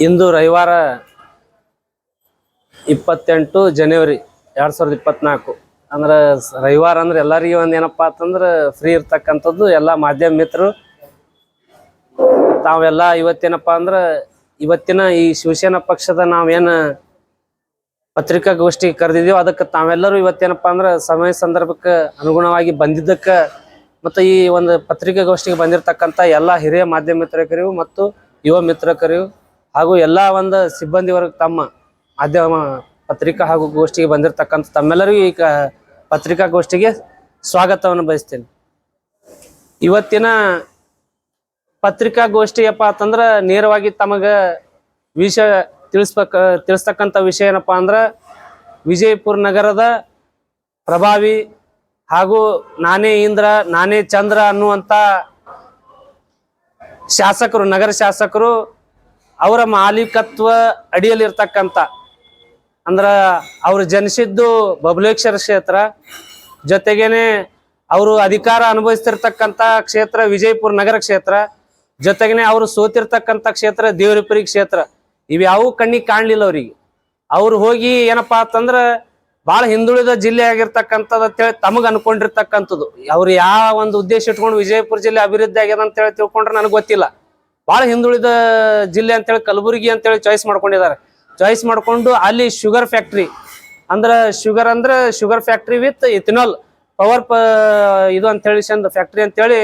ಇಂದು ರವಿವಾರ 28 ಜನವರಿ 2024 ಅಂದ್ರೆ ರವಿವಾರ ಅಂದ್ರೆ ಎಲ್ಲರಿಗೂ ಒಂದು ಏನಪ್ಪಾ ಅಂತಂದ್ರೆ ಫ್ರೀ ಇರ್ತಕ್ಕಂಥದ್ದು ಎಲ್ಲ ಮಾಧ್ಯಮ ಮಿತ್ರರು ತಾವೆಲ್ಲ ಇವತ್ತೇನಪ್ಪಾ ಅಂದ್ರೆ ಇವತ್ತಿನ ಈ ಶಿವಸೇನಾ ಪಕ್ಷದ ನಾವೇನು ಪತ್ರಿಕಾಗೋಷ್ಠಿ ಕರೆದಿದ್ದೀವಿ ಅದಕ್ಕೆ ತಾವೆಲ್ಲರೂ ಇವತ್ತೇನಪ್ಪಾ ಅಂದ್ರೆ ಸಮಯ ಸಂದರ್ಭಕ್ಕೆ ಅನುಗುಣವಾಗಿ ಬಂದಿದ್ದಕ್ಕೆ ಮತ್ತು ಈ ಒಂದು ಪತ್ರಿಕಾಗೋಷ್ಠಿಗೆ ಬಂದಿರತಕ್ಕಂಥ ಎಲ್ಲ ಹಿರಿಯ ಮಾಧ್ಯಮ ಮಿತ್ರಕರಿಗೂ ಮತ್ತು ಯುವ ಮಿತ್ರಕರಿಗೂ ಹಾಗೂ ಎಲ್ಲ ಒಂದು ಸಿಬ್ಬಂದಿ ವರ್ಗ ತಮ್ಮ ಮಾಧ್ಯಮ ಪತ್ರಿಕಾ ಹಾಗೂ ಗೋಷ್ಠಿಗೆ ಬಂದಿರತಕ್ಕಂಥ ತಮ್ಮೆಲ್ಲರಿಗೂ ಈ ಪತ್ರಿಕಾಗೋಷ್ಠಿಗೆ ಸ್ವಾಗತವನ್ನು ಬಯಸ್ತೇನೆ. ಇವತ್ತಿನ ಪತ್ರಿಕಾಗೋಷ್ಠಿಯಪ್ಪ ಅಂತಂದ್ರೆ ನೇರವಾಗಿ ತಮಗೆ ವಿಷಯ ತಿಳಿಸ್ತಕ್ಕಂಥ ವಿಷಯ ಏನಪ್ಪಾ ಅಂದ್ರೆ ವಿಜಯಪುರ ನಗರದ ಪ್ರಭಾವಿ ಹಾಗೂ ನಾನೇ ಇಂದ್ರ ನಾನೇ ಚಂದ್ರ ಅನ್ನುವಂಥ ಶಾಸಕರು, ನಗರ ಶಾಸಕರು ಅವರ ಮಾಲೀಕತ್ವ ಅಡಿಯಲ್ಲಿರ್ತಕ್ಕಂಥ ಅಂದ್ರೆ ಅವರು ಜನಿಸಿದ್ದು ಬಬಲೇಶ್ವರ ಕ್ಷೇತ್ರ, ಜೊತೆಗೇನೆ ಅವರು ಅಧಿಕಾರ ಅನುಭವಿಸ್ತಿರ್ತಕ್ಕಂಥ ಕ್ಷೇತ್ರ ವಿಜಯಪುರ ನಗರ ಕ್ಷೇತ್ರ, ಜೊತೆಗೇನೆ ಅವರು ಸೋತಿರ್ತಕ್ಕಂಥ ಕ್ಷೇತ್ರ ದೇವರಿಪುರಿ ಕ್ಷೇತ್ರ. ಇವ್ಯಾವೂ ಕಣ್ಣಿಗೆ ಕಾಣಲಿಲ್ಲ ಅವರಿಗೆ. ಅವ್ರು ಹೋಗಿ ಏನಪ್ಪಾ ಅಂತಂದ್ರೆ ಭಾಳ ಹಿಂದುಳಿದ ಜಿಲ್ಲೆ ಆಗಿರ್ತಕ್ಕಂಥದ್ದು ಅಂತೇಳಿ ತಮಗೆ ಅನ್ಕೊಂಡಿರ್ತಕ್ಕಂಥದ್ದು. ಅವ್ರು ಯಾವ ಒಂದು ಉದ್ದೇಶ ಇಟ್ಕೊಂಡು ವಿಜಯಪುರ ಜಿಲ್ಲೆ ಅಭಿವೃದ್ಧಿ ಆಗ್ಯದ ಅಂತೇಳಿ ತಿಳ್ಕೊಂಡ್ರೆ ನನಗೆ ಗೊತ್ತಿಲ್ಲ. ಭಾಳ ಹಿಂದುಳಿದ ಜಿಲ್ಲೆ ಅಂತೇಳಿ ಕಲಬುರಗಿ ಅಂತೇಳಿ ಚಾಯ್ಸ್ ಮಾಡ್ಕೊಂಡಿದ್ದಾರೆ. ಚಾಯ್ಸ್ ಮಾಡ್ಕೊಂಡು ಅಲ್ಲಿ ಶುಗರ್ ಫ್ಯಾಕ್ಟ್ರಿ ಅಂದ್ರೆ sugar factory with ethanol power ಇದು ಅಂತೇಳಿ ಫ್ಯಾಕ್ಟ್ರಿ ಅಂತೇಳಿ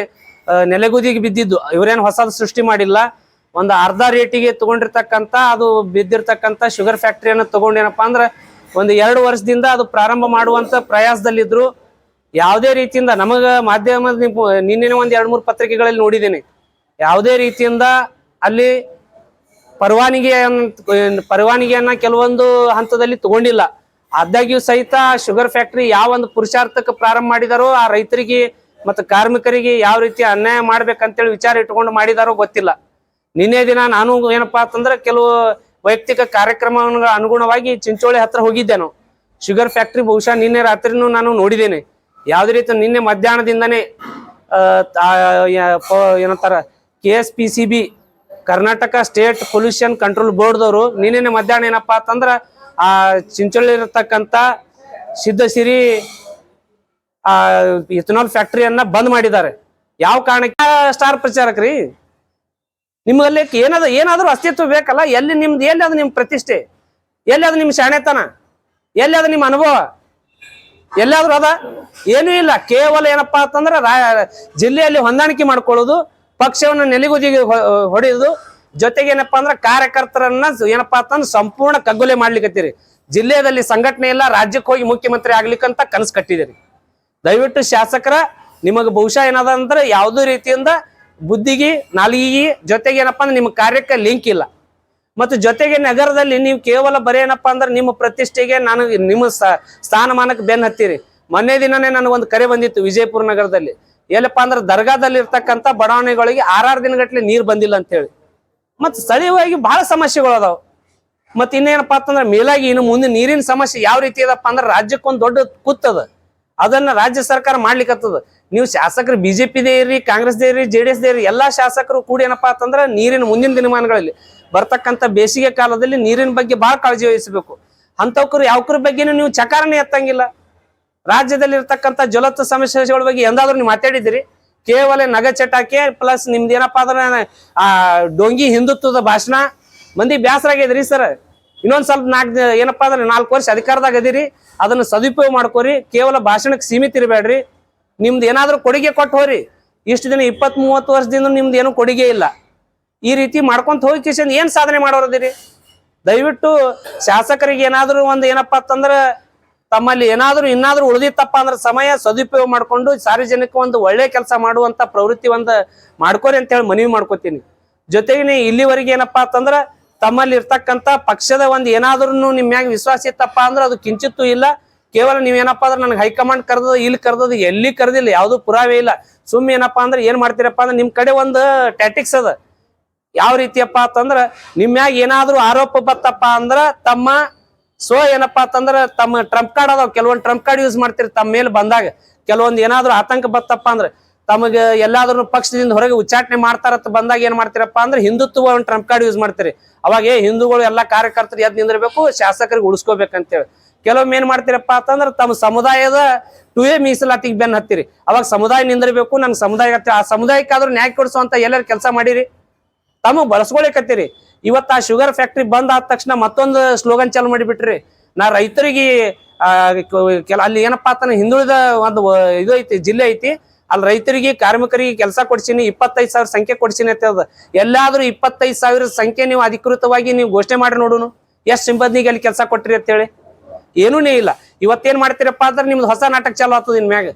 ನೆಲೆಗುದಿಗೆ ಬಿದ್ದಿದ್ದು. ಇವರೇನು ಹೊಸದು ಸೃಷ್ಟಿ ಮಾಡಿಲ್ಲ. ಒಂದು ಅರ್ಧ ರೇಟಿಗೆ ತಗೊಂಡಿರ್ತಕ್ಕಂಥ ಅದು ಬಿದ್ದಿರ್ತಕ್ಕಂಥ ಶುಗರ್ ಫ್ಯಾಕ್ಟ್ರಿಯನ್ನು ತಗೊಂಡೇನಪ್ಪ ಅಂದ್ರೆ ಒಂದು 2 ವರ್ಷದಿಂದ ಅದು ಪ್ರಾರಂಭ ಮಾಡುವಂಥ ಪ್ರಯಾಸದಲ್ಲಿದ್ರು. ಯಾವುದೇ ರೀತಿಯಿಂದ ನಮಗೆ ಮಾಧ್ಯಮ ನಿನ್ನೆ ಒಂದು 2-3 ಪತ್ರಿಕೆಗಳಲ್ಲಿ ನೋಡಿದ್ದೇನೆ, ಯಾವುದೇ ರೀತಿಯಿಂದ ಅಲ್ಲಿ ಪರವಾನಗಿಯನ್ನ ಕೆಲವೊಂದು ಹಂತದಲ್ಲಿ ತಗೊಂಡಿಲ್ಲ. ಆದಾಗ್ಯೂ ಸಹಿತ ಶುಗರ್ ಫ್ಯಾಕ್ಟ್ರಿ ಯಾವ ಒಂದು ಪುರುಷಾರ್ಥಕ್ಕೆ ಪ್ರಾರಂಭ ಮಾಡಿದಾರೋ ಆ ರೈತರಿಗೆ ಮತ್ತು ಕಾರ್ಮಿಕರಿಗೆ ಯಾವ ರೀತಿ ಅನ್ಯಾಯ ಮಾಡ್ಬೇಕಂತೇಳಿ ವಿಚಾರ ಇಟ್ಕೊಂಡು ಮಾಡಿದಾರೋ ಗೊತ್ತಿಲ್ಲ. ನಿನ್ನೆ ದಿನ ನಾನು ಏನಪ್ಪಾ ಅಂತಂದ್ರೆ ಕೆಲವು ವೈಯಕ್ತಿಕ ಕಾರ್ಯಕ್ರಮಗಳ ಅನುಗುಣವಾಗಿ ಚಿಂಚೋಳಿ ಹತ್ರ ಹೋಗಿದ್ದೇನು. ಶುಗರ್ ಫ್ಯಾಕ್ಟ್ರಿ ಬಹುಶಃ ನಿನ್ನೆ ರಾತ್ರಿನೂ ನಾನು ನೋಡಿದ್ದೇನೆ. ಯಾವುದೇ ರೀತಿ ನಿನ್ನೆ ಮಧ್ಯಾಹ್ನದಿಂದನೇ ಏನಂತಾರ KSPCB Karnataka state pollution control ಬೋರ್ಡ್ದವರು ನಿನ್ನೆ ಮಧ್ಯಾಹ್ನ ಏನಪ್ಪಾ ಅಂತಂದ್ರೆ ಆ ಚಿಂಚೋಳಿ ಇರತಕ್ಕಂಥ ಸಿದ್ಧಸಿರಿ ಇಥನಾಲ್ ಫ್ಯಾಕ್ಟ್ರಿಯನ್ನ ಬಂದ್ ಮಾಡಿದ್ದಾರೆ. ಯಾವ ಕಾರಣಕ್ಕೆ? ಸ್ಟಾರ್ ಪ್ರಚಾರಕ್ರಿ, ನಿಮ್ಮಲ್ಲಿ ಏನಾದ್ರೂ ಅಸ್ತಿತ್ವ ಬೇಕಲ್ಲ. ಎಲ್ಲಿ ಅದು ನಿಮ್ಮ ಪ್ರತಿಷ್ಠೆ, ಎಲ್ಲಿ ಅದು ನಿಮ್ಮ ಶಾಣೆತನ, ಎಲ್ಲಿ ಅದು ನಿಮ್ಮ ಅನುಭವ, ಎಲ್ಲಾದ್ರೂ ಅದ? ಏನೂ ಇಲ್ಲ. ಕೇವಲ ಏನಪ್ಪಾ ಅಂತಂದ್ರೆ ಜಿಲ್ಲೆಯಲ್ಲಿ ಹೊಂದಾಣಿಕೆ ಮಾಡ್ಕೊಳ್ಳೋದು, ಪಕ್ಷವನ್ನು ನೆಲೆಗುದಿಗೆ ಹೊಡೆಯುದು, ಜೊತೆಗೆ ಏನಪ್ಪಾ ಅಂದ್ರೆ ಕಾರ್ಯಕರ್ತರನ್ನ ಏನಪ್ಪಾ ಅಂತಂದ್ರೆ ಸಂಪೂರ್ಣ ಕಗ್ಗೊಲೆ ಮಾಡ್ಲಿಕ್ಕತ್ತೀರಿ. ಜಿಲ್ಲೆಯಲ್ಲಿ ಸಂಘಟನೆ ಇಲ್ಲ, ರಾಜ್ಯಕ್ಕೆ ಹೋಗಿ ಮುಖ್ಯಮಂತ್ರಿ ಆಗ್ಲಿಕ್ಕಂತ ಕನಸು ಕಟ್ಟಿದಿರಿ. ದಯವಿಟ್ಟು ಶಾಸಕರ ನಿಮಗೆ ಬಹುಶಃ ಏನದ ಅಂದ್ರೆ ಯಾವುದೇ ರೀತಿಯಿಂದ ಬುದ್ಧಿಗೆ ನಾಲಿಗೆ ಜೊತೆಗೆ ಏನಪ್ಪಾ ಅಂದ್ರೆ ನಿಮ್ಮ ಕಾರ್ಯಕ್ಕೆ ಲಿಂಕ್ ಇಲ್ಲ. ಮತ್ತು ಜೊತೆಗೆ ನಗರದಲ್ಲಿ ನೀವು ಕೇವಲ ಬರೀ ಏನಪ್ಪಾ ಅಂದ್ರೆ ನಿಮ್ಮ ಪ್ರತಿಷ್ಠೆಗೆ ನಿಮ್ಮ ಸ್ಥಾನಮಾನಕ್ಕೆ ಬೆನ್ನು ಹತ್ತೀರಿ. ಮೊನ್ನೆ ದಿನನೇ ನನಗೊಂದು ಕರೆ ಬಂದಿತ್ತು ವಿಜಯಪುರ ನಗರದಲ್ಲಿ. ಎಲ್ಲಪ್ಪಾ ಅಂದ್ರೆ ದರ್ಗಾದಲ್ಲಿ ಇರ್ತಕ್ಕಂಥ ಬಡಾವಣೆಗಳಿಗೆ 6 ದಿನಗಟ್ಟಲೆ ನೀರು ಬಂದಿಲ್ಲ ಅಂತ ಹೇಳಿ. ಮತ್ತು ಸ್ಥಳೀಯವಾಗಿ ಬಹಳ ಸಮಸ್ಯೆಗಳು ಅದಾವ. ಮತ್ತೆ ಇನ್ನೇನಪ್ಪಾ ಅಂತಂದ್ರೆ ಮೇಲಾಗಿ ಇನ್ನು ಮುಂದೆ ನೀರಿನ ಸಮಸ್ಯೆ ಯಾವ ರೀತಿ ಇದಪ್ಪ ಅಂದ್ರೆ ರಾಜ್ಯಕ್ಕೊಂದು ದೊಡ್ಡ ಕುತ್ತದ. ಅದನ್ನ ರಾಜ್ಯ ಸರ್ಕಾರ ಮಾಡ್ಲಿಕ್ಕತ್ತದ. ನೀವು ಶಾಸಕರು BJP-ದೇ ಇರ್ರಿ, ಕಾಂಗ್ರೆಸ್ದೇ ಇರ್ರಿ, JDS-ದೇ ಇರ್ರಿ, ಎಲ್ಲಾ ಶಾಸಕರು ಕೂಡ ಏನಪ್ಪಾ ಅಂತಂದ್ರೆ ನೀರಿನ ಮುಂದಿನ ದಿನಮಾನಗಳಲ್ಲಿ ಬರ್ತಕ್ಕಂಥ ಬೇಸಿಗೆ ಕಾಲದಲ್ಲಿ ನೀರಿನ ಬಗ್ಗೆ ಬಹಳ ಕಾಳಜಿ ವಹಿಸಬೇಕು. ಅಂತವ್ರು ಯಾವ್ರ ಬಗ್ಗೆನೂ ನೀವು ಚಕಾರನೆ ಎತ್ತಂಗಿಲ್ಲ. ರಾಜ್ಯದಲ್ಲಿ ಇರ್ತಕ್ಕಂಥ ಜ್ವಲಂತ ಸಮಸ್ಯೆಗಳ ಬಗ್ಗೆ ಎಂದಾದ್ರೂ ನೀವು ಮಾತಾಡಿದಿರಿ? ಕೇವಲ ನಗ ಚಟಾಕೆ ಪ್ಲಸ್ ನಿಮ್ದು ಏನಪ್ಪಾ ಅಂದ್ರೆ ಡೊಂಗಿ ಹಿಂದುತ್ವದ ಭಾಷಣ. ಮಂದಿ ಬ್ಯಾಸರ ಆಗಿದ್ರಿ ಸರ್. ಇನ್ನೊಂದ್ ಸ್ವಲ್ಪ ಏನಪ್ಪಾ ಅಂದ್ರೆ 4 ವರ್ಷ ಅಧಿಕಾರದಾಗ ಅದಿರಿ, ಅದನ್ನ ಸದುಪಯೋಗ ಮಾಡ್ಕೋರಿ. ಕೇವಲ ಭಾಷಣಕ್ಕೆ ಸೀಮಿತ ಇರಬೇಡ್ರಿ. ನಿಮ್ದು ಏನಾದ್ರೂ ಕೊಡುಗೆ ಕೊಟ್ಟು ಹೋರಿ. ಇಷ್ಟು ದಿನ 20-30 ವರ್ಷದಿಂದ ನಿಮ್ದು ಏನೂ ಕೊಡುಗೆ ಇಲ್ಲ. ಈ ರೀತಿ ಮಾಡ್ಕೊಂತ ಹೋಗಿ ಕಿಶನ್ ಏನ್ ಸಾಧನೆ ಮಾಡೋರದಿರಿ? ದಯವಿಟ್ಟು ಶಾಸಕರಿಗೆ ಏನಾದ್ರೂ ಒಂದು ಏನಪ್ಪಾ ಅಂತಂದ್ರೆ ತಮ್ಮಲ್ಲಿ ಇನ್ನಾದ್ರೂ ಉಳಿದಿತ್ತಪ್ಪ ಅಂದ್ರೆ ಸಮಯ ಸದುಪಯೋಗ ಮಾಡ್ಕೊಂಡು ಸಾರ್ವಜನಿಕ ಒಂದು ಒಳ್ಳೆ ಕೆಲಸ ಮಾಡುವಂತ ಪ್ರವೃತ್ತಿ ಒಂದು ಮಾಡ್ಕೋರಿ ಅಂತ ಹೇಳಿ ಮನವಿ ಮಾಡ್ಕೋತೀನಿ. ಜೊತೆಗೆ ಇಲ್ಲಿವರೆಗೆ ಏನಪ್ಪಾ ಅಂತಂದ್ರೆ ತಮ್ಮಲ್ಲಿ ಇರ್ತಕ್ಕಂಥ ಪಕ್ಷದ ಒಂದು ಏನಾದ್ರೂ ನಿಮ್ಮ ಮ್ಯಾಗ ವಿಶ್ವಾಸ ಇತ್ತಪ್ಪ ಅಂದ್ರೆ ಅದು ಕಿಂಚಿತ್ತೂ ಇಲ್ಲ. ಕೇವಲ ನೀವೇನಪ್ಪಾ ಅಂದ್ರೆ ನನಗೆ ಹೈಕಮಾಂಡ್ ಕರೆದದು, ಇಲ್ಲಿ ಕರೆದದು, ಎಲ್ಲಿ ಕರೆದಿಲ್ಲ, ಯಾವ್ದು ಪುರಾವೆ ಇಲ್ಲ. ಸುಮ್ಮನೆ ಏನಪ್ಪಾ ಅಂದ್ರೆ ಏನ್ ಮಾಡ್ತೀರಪ್ಪ ಅಂದ್ರೆ ನಿಮ್ ಕಡೆ ಒಂದು ಟ್ಯಾಟಿಕ್ಸ್ ಅದ. ಯಾವ ರೀತಿಯಪ್ಪ ಅಂತಂದ್ರೆ ನಿಮ್ ಮ್ಯಾಗ ಏನಾದ್ರೂ ಆರೋಪ ಬತ್ತಪ್ಪ ಅಂದ್ರ ತಮ್ಮ ಏನಪ್ಪಾ ಅಂತಂದ್ರ ತಮ್ಮ ಟ್ರಂಪ್ ಕಾರ್ಡ್ ಅದಾವ, ಕೆಲವೊಂದು ಟ್ರಂಪ್ ಕಾರ್ಡ್ ಯೂಸ್ ಮಾಡ್ತೀರಿ ತಮ್ಮ ಮೇಲೆ ಬಂದಾಗ. ಕೆಲವೊಂದು ಏನಾದ್ರೂ ಆತಂಕ ಬತ್ತಪ್ಪ ಅಂದ್ರೆ ತಮಗೆ ಎಲ್ಲಾದ್ರೂ ಪಕ್ಷದಿಂದ ಹೊರಗೆ ಉಚ್ಚಾಟನೆ ಮಾಡ್ತಾರತ್ತ ಬಂದಾಗ ಏನ್ ಮಾಡ್ತೀರಪ್ಪ ಅಂದ್ರೆ ಹಿಂದುತ್ವ ಟ್ರಂಪ್ ಕಾರ್ಡ್ ಯೂಸ್ ಮಾಡ್ತೀರಿ. ಅವಾಗ ಹಿಂದೂಗಳು ಎಲ್ಲಾ ಕಾರ್ಯಕರ್ತರು ಎದ್ ನಿಂದಿರ್ಬೇಕು, ಶಾಸಕರಿಗೆ ಉಳಿಸ್ಕೋಬೇಕಂತೇಳಿ. ಕೆಲವೊಮ್ಮೆ ಏನ್ ಮಾಡ್ತೀರಪ್ಪ ಅಂತಂದ್ರೆ ತಮ್ಮ ಸಮುದಾಯದ 2A ಮೀಸಲಾತಿಗೆ ಬೆನ್ ಹತ್ತೀರಿ. ಅವಾಗ ಸಮುದಾಯ ನಿಂದಿರ್ಬೇಕು, ನನ್ ಸಮುದಾಯ ಆ ಸಮುದಾಯಕ್ಕಾದ್ರೂ ನ್ಯಾಯ ಕೊಡಿಸುವಂತ ಎಲ್ಲರೂ ಕೆಲಸ ಮಾಡಿರಿ, ತಮ್ಮ ಬಳಸ್ಕೊಳಿಕತ್ತೀರಿ. ಇವತ್ತು ಆ ಶುಗರ್ ಫ್ಯಾಕ್ಟ್ರಿ ಬಂದ್ ಆದ ತಕ್ಷಣ ಮತ್ತೊಂದು ಸ್ಲೋಗನ್ ಚಾಲು ಮಾಡಿಬಿಟ್ರಿ. ನಾ ರೈತರಿಗೆ ಅಲ್ಲಿ ಏನಪ್ಪಾ ಅಂತ ಹಿಂದುಳಿದ ಒಂದು ಇದು ಐತಿ, ಜಿಲ್ಲೆ ಐತಿ, ಅಲ್ಲಿ ರೈತರಿಗೆ ಕಾರ್ಮಿಕರಿಗೆ ಕೆಲಸ ಕೊಡ್ಸೀನಿ, 25,000 ಸಂಖ್ಯೆ ಕೊಡ್ಸೀನಿ ಅಂತ ಹೇಳ್ದ. ಎಲ್ಲಾದ್ರೂ 25,000 ಸಂಖ್ಯೆ ನೀವು ಅಧಿಕೃತವಾಗಿ ನೀವು ಘೋಷಣೆ ಮಾಡಿ ನೋಡುನು, ಎಷ್ಟ್ ಸಿಬ್ಬಂದಿಗೆ ಅಲ್ಲಿ ಕೆಲಸ ಕೊಟ್ರಿ ಅಂತ ಹೇಳಿ. ಏನೂನೇ ಇಲ್ಲ. ಇವತ್ತೇನ್ ಮಾಡ್ತೀರಪ್ಪ ಅಂದ್ರೆ ನಿಮ್ದು ಹೊಸ ನಾಟಕ ಚಾಲು ಆಗ್ತದ ಇನ್ ಮ್ಯಾಗ.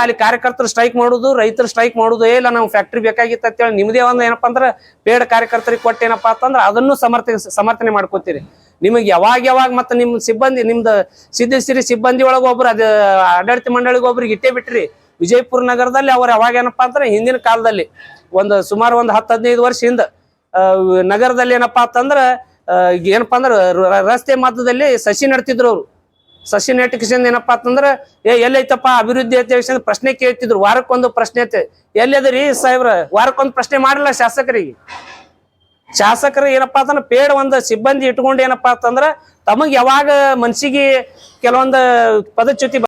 ಅಲ್ಲಿ ಕಾರ್ಯಕರ್ತರು ಸ್ಟ್ರೈಕ್ ಮಾಡುದು, ರೈತರು ಸ್ಟ್ರೈಕ್ ಮಾಡುದು, ಇಲ್ಲ ನಾವು ಫ್ಯಾಕ್ಟ್ರಿ ಬೇಕಾಗಿತ್ತು ಅಂತೇಳಿ ನಿಮ್ದೇ ಒಂದು ಏನಪ್ಪಾ ಅಂದ್ರೆ ಪೇಡ್ ಕಾರ್ಯಕರ್ತರಿಗೆ ಕೊಟ್ಟೇನಪ್ಪಾ ಅಂತಂದ್ರೆ ಅದನ್ನು ಸಮರ್ಥನೆ ಮಾಡ್ಕೋತೀರಿ. ನಿಮಗೆ ಯಾವಾಗ ಮತ್ತೆ ನಿಮ್ ಸಿಬ್ಬಂದಿ, ನಿಮ್ದು ಸಿದ್ಧಸಿರಿ ಸಿಬ್ಬಂದಿ ಒಳಗೆ ಒಬ್ರು ಅದ ಆಡಳಿತ ಮಂಡಳಿಗೆ ಒಬ್ರಿಗೆ ಇಟ್ಟೇ ಬಿಟ್ರಿ. ವಿಜಯಪುರ ನಗರದಲ್ಲಿ ಅವ್ರು ಯಾವಾಗ ಏನಪ್ಪಾ ಅಂದ್ರೆ ಹಿಂದಿನ ಕಾಲದಲ್ಲಿ ಸುಮಾರು ಒಂದು 10-15 ವರ್ಷ ಹಿಂದ ನಗರದಲ್ಲಿ ಏನಪ್ಪಾ ಅಂತಂದ್ರ ಏನಪ್ಪಾ ಅಂದ್ರೆ ರಸ್ತೆ ಮಧ್ಯದಲ್ಲಿ ಸಸಿ ನೆಡ್ತಿದ್ರು. ಅವ್ರು ಸಸಿ ನೆಟ್ಟಿಸಿಂದ ಏನಪ್ಪಾ ಅಂತಂದ್ರ ಎಲ್ಲೈತಪ್ಪ ಅಭಿವೃದ್ಧಿ ಅಂತ ಪ್ರಶ್ನೆ ಕೇಳ್ತಿದ್ರು. ವಾರಕ್ಕೊಂದು ಪ್ರಶ್ನೆ ಐತೆ, ಎಲ್ಲದ್ರಿ ಸಾಹೇಬ್ರ? ವಾರಕ್ಕೊಂದು ಪ್ರಶ್ನೆ ಮಾಡಿಲ್ಲ ಶಾಸಕರಿಗೆ. ಶಾಸಕರು ಏನಪ್ಪಾ ಅಂತಂದ್ರ ಪೇಡ್ ಒಂದು ಸಿಬ್ಬಂದಿ ಇಟ್ಕೊಂಡು ಏನಪ್ಪಾ ಅಂತಂದ್ರ ತಮಗ್ ಯಾವಾಗ ಮನ್ಸಿಗೆ ಕೆಲವೊಂದು ಪದಚ್ಯುತಿ